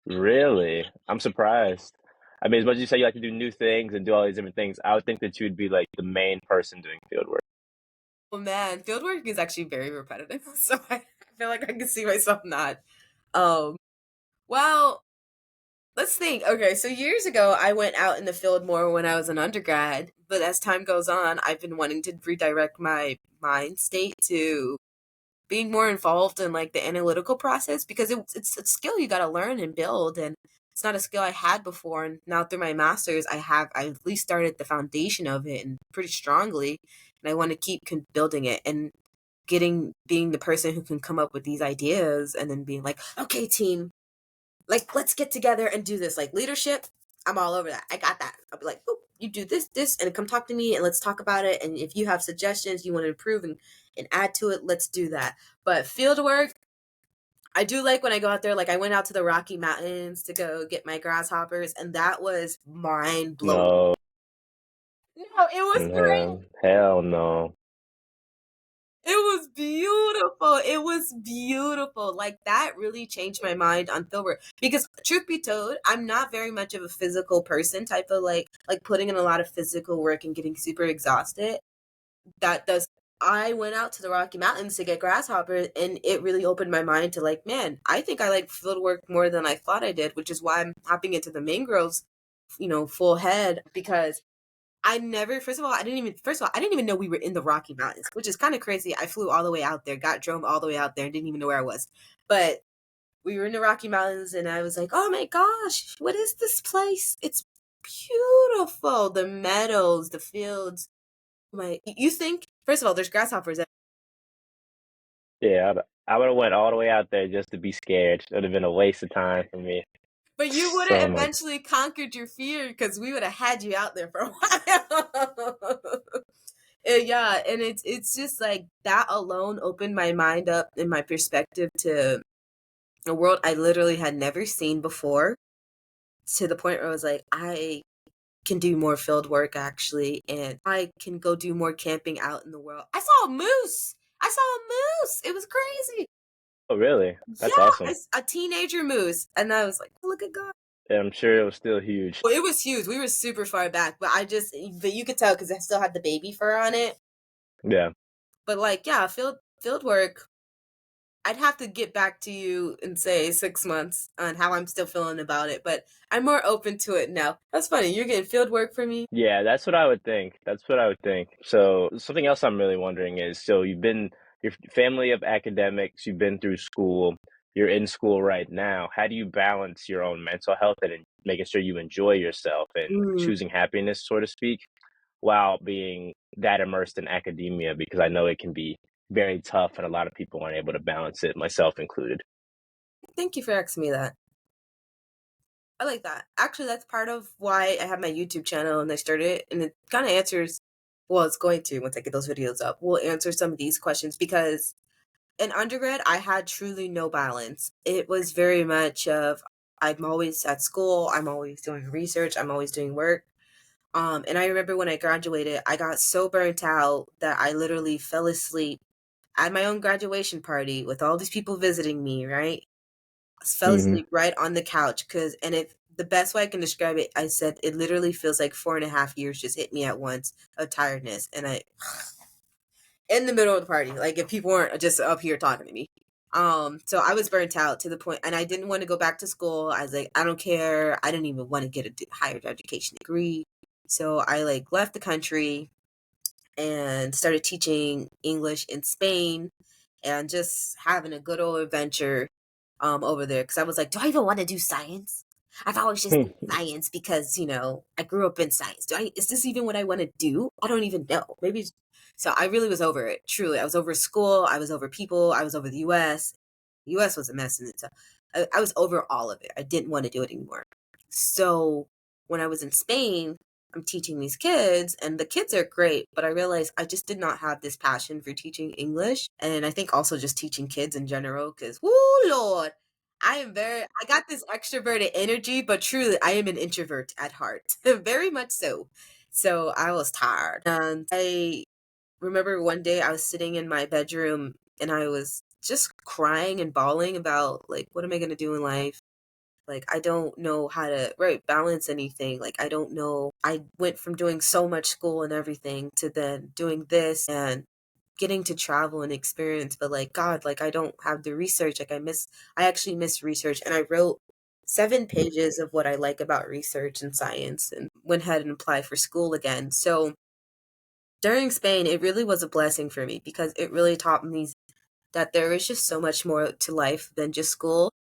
Really? I'm surprised. I mean, as much as you say you like to do new things and do all these different things, I would think that you would be like the main person doing field work. Well, man, field work is actually very repetitive. So I feel like I can see myself not. Um, well, let's think. Okay, so years ago, I went out in the field more when I was an undergrad. But as time goes on, I've been wanting to redirect my mind state to being more involved in like the analytical process, because it's a skill you got to learn and build, and it's not a skill I had before. And now through my master's, I at least started the foundation of it, and pretty strongly, and I want to keep building it and being the person who can come up with these ideas, and then being like, okay, team, like let's get together and do this. Like leadership, I'm all over that. I got that. I'll be like, oh, you do this, and come talk to me, and let's talk about it. And if you have suggestions you want to improve and add to it, let's do that. But field work, I do like when I go out there. Like I went out to the Rocky Mountains to go get my grasshoppers, and that was mind blowing. No, No, it was great. hell no. It was beautiful. It was beautiful. Like that really changed my mind on field work, because truth be told, I'm not very much of a physical person, type of like putting in a lot of physical work and getting super exhausted. That does I went out to the Rocky Mountains to get grasshoppers, and it really opened my mind to like, man, I think I like field work more than I thought I did, which is why I'm hopping into the mangroves, full head, because first of all, I didn't even know we were in the Rocky Mountains, which is kind of crazy. I flew all the way out there, got drone all the way out there, and didn't even know where I was. But we were in the Rocky Mountains, and I was like, oh my gosh, what is this place? It's beautiful. The meadows, the fields. You think, first of all, there's grasshoppers. Yeah, I would have went all the way out there just to be scared. It would have been a waste of time for me. But you would So have much. eventually conquered your fear, because we would have had you out there for a while. Yeah, and it's just like that alone opened my mind up and my perspective to a world I literally had never seen before, to the point where I was like, I can do more field work actually, and I can go do more camping out in the world. I saw a moose. I saw a moose. It was crazy. Oh, really? That's Yeah, awesome. a teenager moose, and I was like, look at God. Yeah, I'm sure it was still huge. Well, it was huge. We were super far back, but you could tell because I still had the baby fur on it. Yeah. But like, yeah, field work. I'd have to get back to you in say 6 months on how I'm still feeling about it, but I'm more open to it now. That's funny. You're getting field work for me. Yeah, that's what I would think. That's what I would think. So something else I'm really wondering is, so you've been your family of academics, you've been through school, you're in school right now. How do you balance your own mental health and making sure you enjoy yourself and Mm. choosing happiness, so to speak, while being that immersed in academia? Because I know it can be very tough and a lot of people aren't able to balance it, myself included. Thank you for asking me that. I like that. Actually, that's part of why I have my YouTube channel and I started it, and it kind of answers. Well, it's going to once I get those videos up. We'll answer some of these questions because in undergrad, I had truly no balance. It was very much of I'm always at school, I'm always doing research, I'm always doing work. And I remember when I graduated, I got so burnt out that I literally fell asleep at my own graduation party with all these people visiting me, right? Fell Hmm. asleep right on the couch because, and if the best way I can describe it, I said it literally feels like 4.5 years just hit me at once of tiredness, and I in the middle of the party, like if people weren't just up here talking to me. So I was burnt out to the point, and I didn't want to go back to school. I was like, I don't care. I didn't even want to get a higher education degree. So I like left the country and started teaching English in Spain and just having a good old adventure over there because I was like, do I even want to do science? I've always just done science because, I grew up in science. Is this even what I want to do? I don't even know. Maybe so I really was over it. Truly. I was over school, I was over people, I was over the US. The US was a mess in itself. I was over all of it. I didn't want to do it anymore. So when I was in Spain, I'm teaching these kids, and the kids are great, but I realized I just did not have this passion for teaching English. And I think also just teaching kids in general, because, woo, Lord, I got this extroverted energy, but truly, I am an introvert at heart. Very much so. So I was tired. And I remember one day I was sitting in my bedroom and I was just crying and bawling about, like, what am I going to do in life? Like, I don't know how to, right, balance anything. Like, I don't know. I went from doing so much school and everything to then doing this and getting to travel and experience. But like, God, like, I don't have the research. Like, I actually miss research. And I wrote 7 pages of what I like about research and science and went ahead and applied for school again. So during Spain, it really was a blessing for me because it really taught me that there is just so much more to life than just school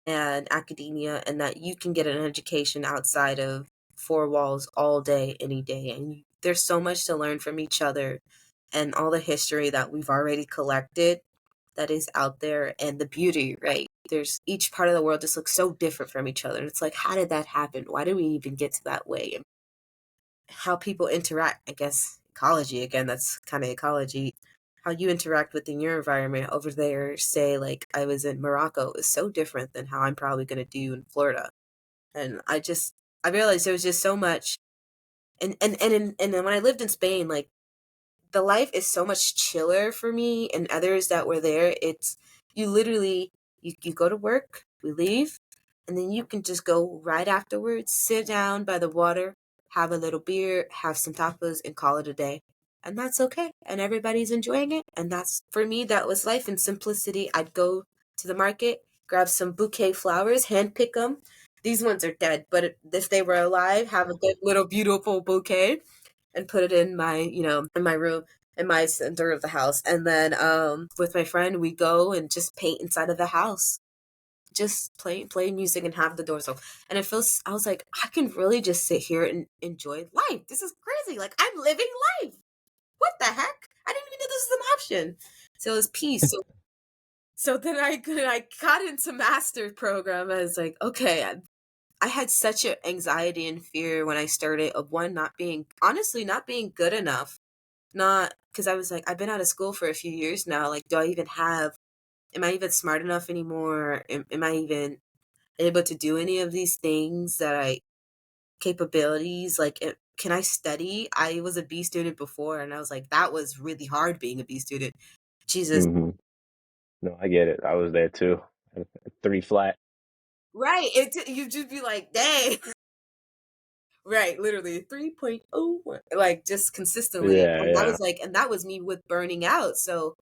and academia, and that you can get an education outside of four walls all day, any day. And there's so much to learn from each other and all the history that we've already collected that is out there, and the beauty, right? There's each part of the world just looks so different from each other. And it's like, how did that happen? Why did we even get to that way? And how people interact, I guess, ecology, again, that's kind of ecology. How you interact within your environment over there, say, like I was in Morocco, is so different than how I'm probably going to do in Florida. And I realized there was just so much. And then when I lived in Spain, like, the life is so much chiller for me and others that were there. It's you literally you go to work, we leave, and then you can just go right afterwards, sit down by the water, have a little beer, have some tapas, and call it a day. And that's okay. And everybody's enjoying it. And that's for me, that was life in simplicity. I'd go to the market, grab some bouquet flowers, hand pick them. These ones are dead, but if they were alive, have a good little beautiful bouquet and put it in my, in my room, in my center of the house. And then with my friend, we go and just paint inside of the house, just play music and have the doors open. And I was like, I can really just sit here and enjoy life. This is crazy. Like, I'm living life. What the heck? I didn't even know this was an option. So it was peace. So then I got into master's program. I was like, okay, I had such an anxiety and fear when I started of one, not being, honestly, not being good enough. Not because I was like, I've been out of school for a few years now. Like, am I even smart enough anymore? Am I even able to do any of these things capabilities? Like, can I study? I was a B student before, and I was like, that was really hard being a B student. Jesus. Hmm. No, I get it. I was there too. Three flat. Right. You just be like, dang. Right, literally 3.01, like, just consistently. Yeah, And I yeah. was like, and that was me with burning out. So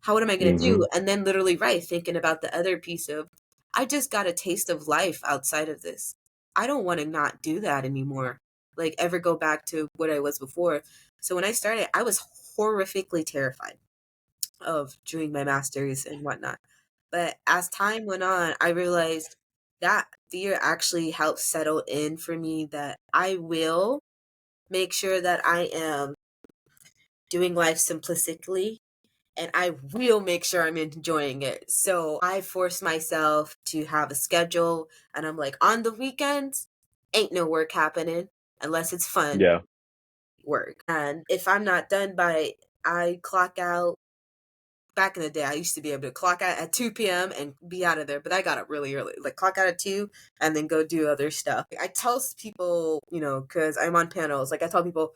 how what am I gonna Hmm. do? And then literally, right, thinking about the other piece of I just got a taste of life outside of this. I don't want to not do that anymore. Like, ever go back to what I was before. So when I started, I was horrifically terrified. of doing my master's and whatnot. But as time went on, I realized that fear actually helped settle in for me that I will make sure that I am doing life simplistically and I will make sure I'm enjoying it. So I force myself to have a schedule and I'm like, on the weekends, ain't no work happening unless it's fun Yeah. work. And if I'm not done by, I clock out. Back in the day, I used to be able to clock out at 2 p.m. and be out of there, but I got up really early, like clock out at 2 and then go do other stuff. I tell people, because I'm on panels, like I tell people,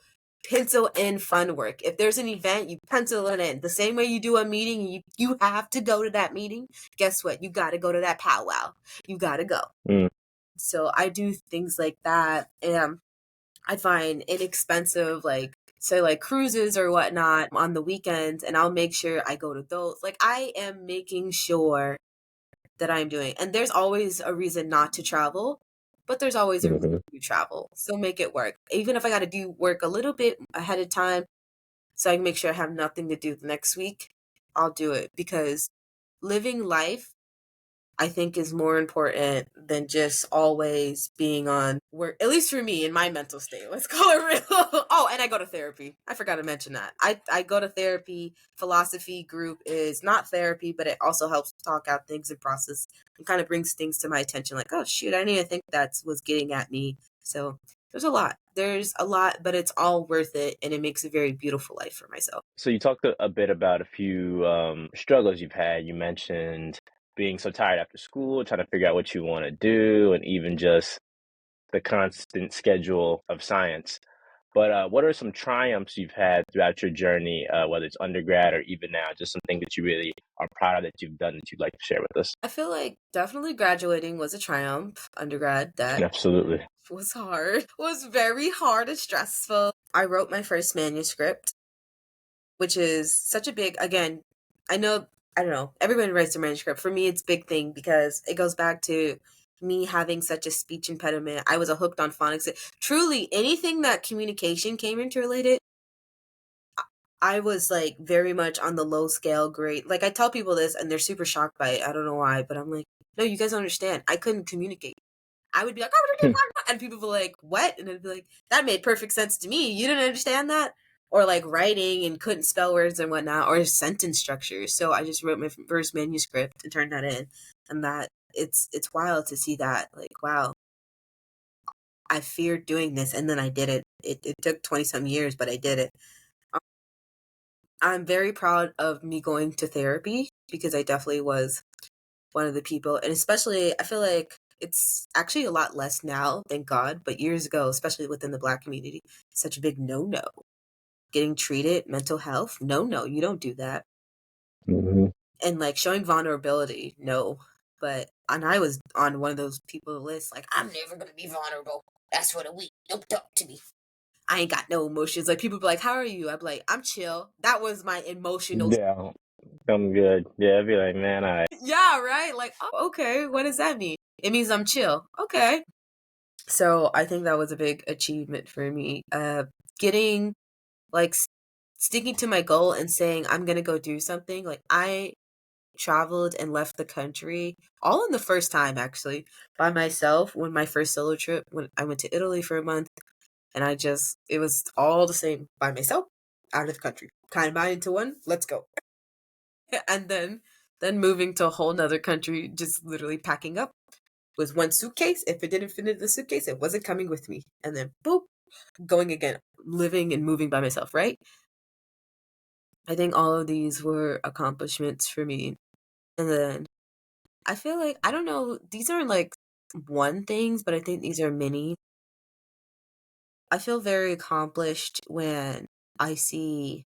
pencil in fun work. If there's an event, you pencil it in. The same way you do a meeting, you have to go to that meeting. Guess what? You got to go to that powwow. You got to go. Mm. So I do things like that. And I find inexpensive, like say like cruises or whatnot on the weekends, and I'll make sure I go to those. Like I am making sure that I'm doing, and there's always a reason not to travel, but there's always a reason Hmm. to travel. So make it work. Even if I got to do work a little bit ahead of time, so I can make sure I have nothing to do the next week, I'll do it because living life I think is more important than just always being on work. At least for me in my mental state. Let's call it real. Oh, and I go to therapy. I forgot to mention that. I go to therapy. Philosophy group is not therapy, but it also helps talk out things and process and kind of brings things to my attention. Like, oh shoot, I didn't even think that was getting at me. So there's a lot. There's a lot, but it's all worth it, and it makes a very beautiful life for myself. So you talked a bit about a few struggles you've had. You mentioned being so tired after school, trying to figure out what you want to do, and even just the constant schedule of science. But what are some triumphs you've had throughout your journey, whether it's undergrad or even now, just something that you really are proud of that you've done that you'd like to share with us? I feel like definitely graduating was a triumph. Undergrad, that Absolutely. was hard. Was very hard and stressful. I wrote my first manuscript, which is such a big, again, I don't know, everybody writes their manuscript. For me, it's a big thing because it goes back to me having such a speech impediment. I was a hooked on phonics. Truly, anything that communication came into related, I was like very much on the low scale grade. Like I tell people this and they're super shocked by it. I don't know why, but I'm like, no, you guys don't understand. I couldn't communicate. I would be like, and people would be like, what? And I'd be like, that made perfect sense to me. You didn't understand that? Or like writing and couldn't spell words and whatnot, or sentence structures. So I just wrote my first manuscript and turned that in. And that it's wild to see that. Like, wow, I feared doing this and then I did it. It took 20 some years, but I did it. I'm very proud of me going to therapy because I definitely was one of the people. And especially, I feel like it's actually a lot less now, thank God. But years ago, especially within the Black community, such a big no no. Getting treated, mental health, no, no, you don't do that. Hmm. And like showing vulnerability, no. And I was on one of those people list, like, I'm never going to be vulnerable. That's for the weak. Don't talk to me. I ain't got no emotions. Like people be like, how are you? I'd be like, I'm chill. That was my emotional. Yeah, I'm good. Yeah, I'd be like, man, Yeah, right? Like, oh, okay. What does that mean? It means I'm chill. Okay. So I think that was a big achievement for me. Getting like sticking to my goal and saying I'm gonna go do something. Like I traveled and left the country all in the first time actually by myself when my first solo trip when I went to Italy for a month and it was all the same by myself out of the country. Kind of mind into one, let's go. And then moving to a whole nother country, just literally packing up with one suitcase. If it didn't fit in the suitcase, it wasn't coming with me. And then boop, going again, living and moving by myself, right? I think all of these were accomplishments for me. And then I feel like, I don't know, these aren't like one things, but I think these are many. I feel very accomplished when I see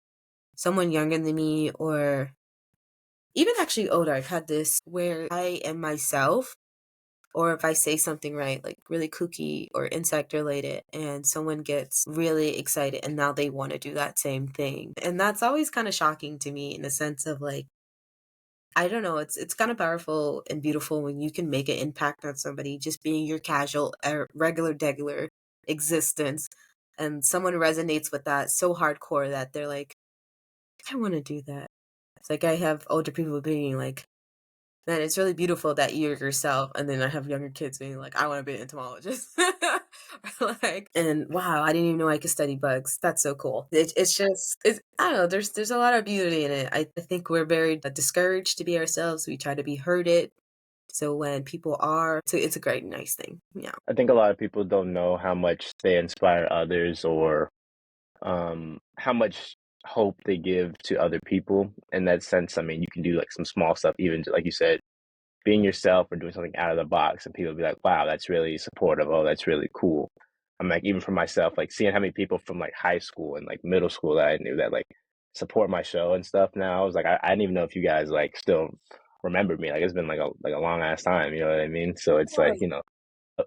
someone younger than me or even actually older. I've had this where I am myself or if I say something right, like really kooky or insect related, and someone gets really excited and now they want to do that same thing. And that's always kind of shocking to me in the sense of like, I don't know, it's kind of powerful and beautiful when you can make an impact on somebody just being your casual, regular, degular existence. And someone resonates with that so hardcore that they're like, I want to do that. It's like I have older people being like, man, it's really beautiful that you're yourself. And then I have younger kids being like, I want to be an entomologist. Like, and wow, I didn't even know I could study bugs. That's so cool. It's just, I don't know, there's a lot of beauty in it. I think we're very discouraged to be ourselves. We try to be herded. So when people are, so it's a great, nice thing. Yeah. I think a lot of people don't know how much they inspire others or how much hope they give to other people. In that sense, I mean, you can do like some small stuff, even like you said, being yourself or doing something out of the box, and people be like, "Wow, that's really supportive. Oh, that's really cool." I'm like, even for myself, like seeing how many people from like high school and like middle school that I knew that like support my show and stuff. Now I was like, I didn't even know if you guys like still remembered me. Like it's been like a long ass time. You know what I mean? So it's like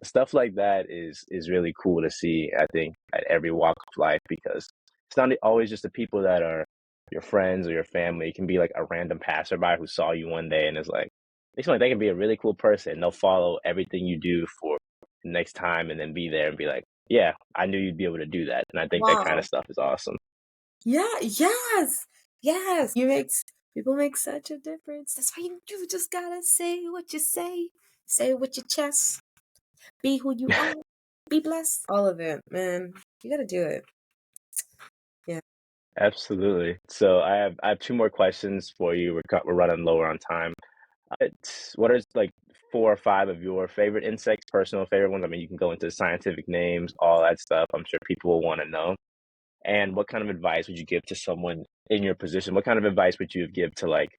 stuff like that is really cool to see. I think at every walk of life because it's not always just the people that are your friends or your family. It can be like a random passerby who saw you one day and is like, they seem like they can be a really cool person. They'll follow everything you do for the next time and then be there and be like, yeah, I knew you'd be able to do that. And I think that kind Wow. of stuff is awesome. Yeah. Yes. Yes. People make such a difference. That's why you just gotta say what you say. Say it with your chest. Be who you are. Be blessed. All of it, man. You gotta do it. Yeah. Absolutely. So I have two more questions for you. We're running lower on time. What are like four or five of your favorite insects, personal favorite ones? I mean, you can go into scientific names, all that stuff. I'm sure people will want to know. And what kind of advice would you give to someone in your position? What kind of advice would you give to like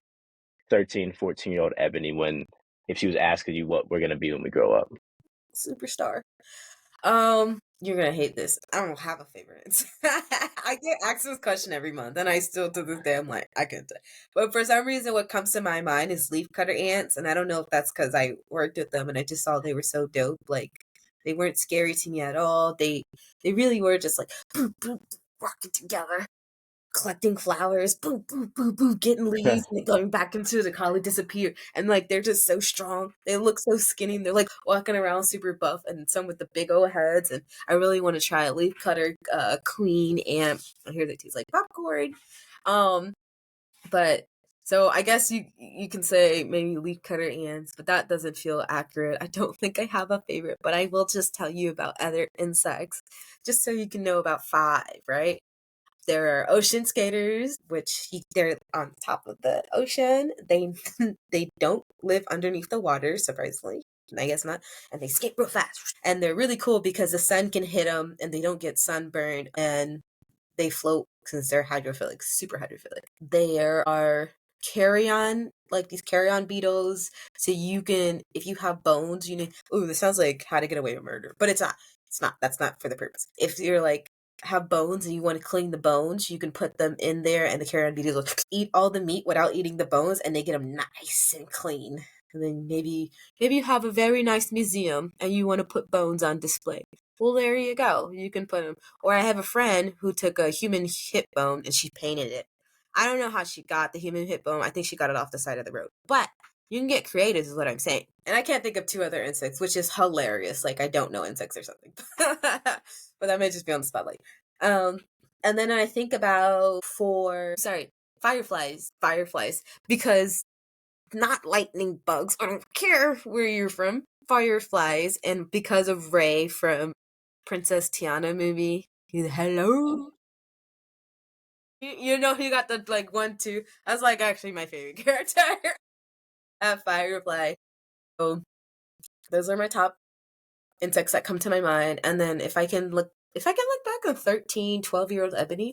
13, 14-year-old Ebony when if she was asking you what we're gonna be when we grow up? Superstar. You're gonna hate this. I don't have a favorite. I get asked this question every month, and I still to this day I'm like, I can't. But for some reason, what comes to my mind is leafcutter ants, and I don't know if that's because I worked with them and I just saw they were so dope. Like they weren't scary to me at all. They really were just like boop, boop, working together, collecting flowers, boo, boo, boo, boo, getting leaves, and then going back into the colony, disappear. And like they're just so strong. They look so skinny. And they're like walking around super buff, and some with the big old heads. And I really want to try a leaf cutter queen ant. I hear that tastes like popcorn. Um, but so I guess you can say maybe leaf cutter ants, but that doesn't feel accurate. I don't think I have a favorite, but I will just tell you about other insects, just so you can know about five, right? There are ocean skaters, which they're on top of the ocean. They they don't live underneath the water, surprisingly. I guess not. And they skate real fast. And they're really cool because the sun can hit them and they don't get sunburned and they float since they're hydrophilic, super hydrophilic. There are carrion, like these carrion beetles. So you can, if you have bones, you know, ooh, this sounds like How to Get Away with Murder, but it's not. It's not. That's not for the purpose. If you're like have bones and you want to clean the bones, you can put them in there and the carrion beetles will eat all the meat without eating the bones and they get them nice and clean. And then maybe you have a very nice museum and you want to put bones on display. Well, there you go. You can put them. Or I have a friend who took a human hip bone and she painted it. I don't know how she got the human hip bone. I think she got it off the side of the road. But you can get creative, is what I'm saying. And I can't think of two other insects, which is hilarious. Like I don't know insects or something. But that may just be on the spotlight. Um, and then I think about fireflies, because not lightning bugs. I don't care where you're from. Fireflies, and because of Ray from Princess Tiana movie. Hello. You know he got the like 1, 2. That's like actually my favorite character. At Firefly. So those are my top insects that come to my mind. And then if I can look back on 13, 12-year-old Ebony,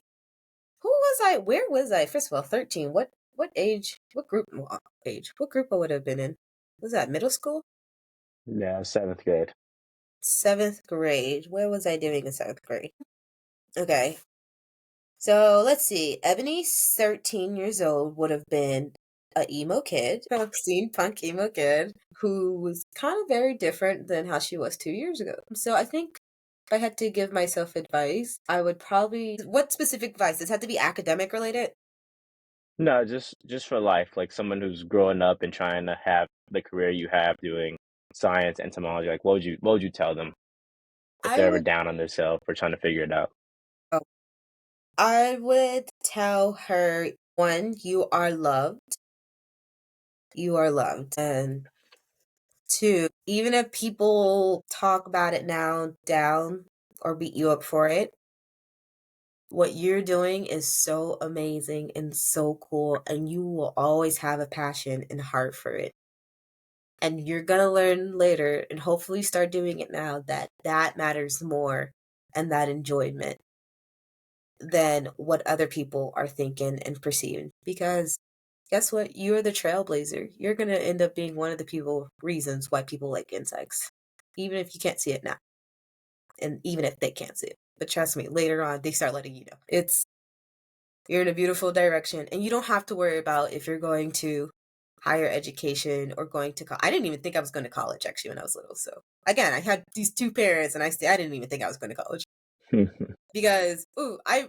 who was I? Where was I? First of all, 13. What age? What group? Well, age? What group I would have been in? Was that middle school? Yeah, seventh grade. Seventh grade. Where was I doing in seventh grade? Okay. So let's see. Ebony, 13 years old, would have been a emo kid, a steampunk emo kid, who was kind of very different than how she was 2 years ago. So I think if I had to give myself advice, I would probably. What specific advice? Does it have to be academic related? No, just for life, like someone who's growing up and trying to have the career you have doing science, entomology, like what would you tell them if I they're ever would. down on themselves or trying to figure it out? Oh, I would tell her 1, you are loved. You are loved. And 2, even if people talk about it now down or beat you up for it, what you're doing is so amazing and so cool, and you will always have a passion and heart for it. And you're gonna learn later, and hopefully start doing it now, that that matters more and that enjoyment than what other people are thinking and perceiving. Because guess what? You're the trailblazer. You're gonna end up being one of the reasons why people like insects, even if you can't see it now, and even if they can't see it. But trust me, later on, they start letting you know. You're in a beautiful direction, and you don't have to worry about if you're going to higher education or going to college. I didn't even think I was going to college actually when I was little. So again, I had these 2 parents, and I didn't even think I was going to college because I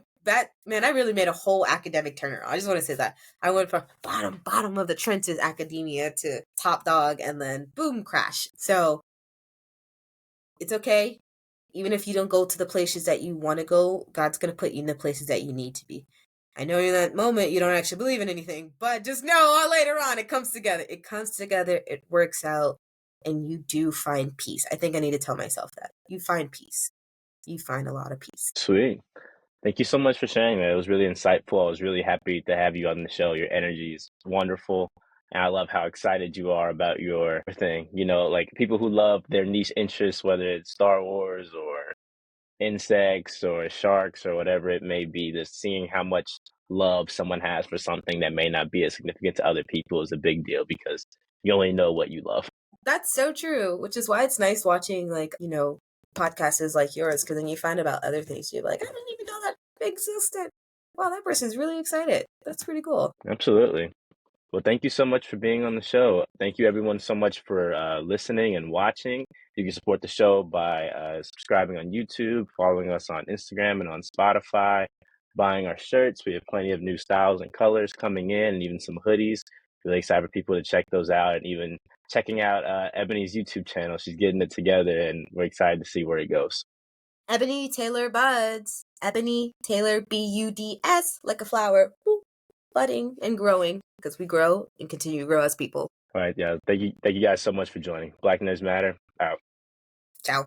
really made a whole academic turnaround. I just want to say that I went from bottom of the trenches academia to top dog, and then boom, crash. So it's okay. Even if you don't go to the places that you want to go, God's going to put you in the places that you need to be. I know in that moment you don't actually believe in anything, but just know later on it comes together. It comes together, it works out, and you do find peace. I think I need to tell myself that. You find peace. You find a lot of peace. Sweet. Thank you so much for sharing that. It was really insightful. I was really happy to have you on the show. Your energy is wonderful. And I love how excited you are about your thing. You know, like people who love their niche interests, whether it's Star Wars or insects or sharks or whatever it may be, just seeing how much love someone has for something that may not be as significant to other people is a big deal because you only know what you love. That's so true, which is why it's nice watching, podcasts like yours, because then you find about other things. You're like, I didn't even know that existed. Wow, that person's really excited. That's pretty cool. Absolutely. Well, thank you so much for being on the show. Thank you, everyone, so much for listening and watching. You can support the show by subscribing on YouTube, following us on Instagram and on Spotify, buying our shirts. We have plenty of new styles and colors coming in, and even some hoodies. Really excited for people to check those out, and even checking out Ebony's YouTube channel. She's getting it together, and we're excited to see where it goes. Ebony Taylor Buds. Ebony Taylor Buds, like a flower, budding and growing, because we grow and continue to grow as people. All right, yeah. Thank you guys so much for joining. Black Nerds Matter, out. Ciao.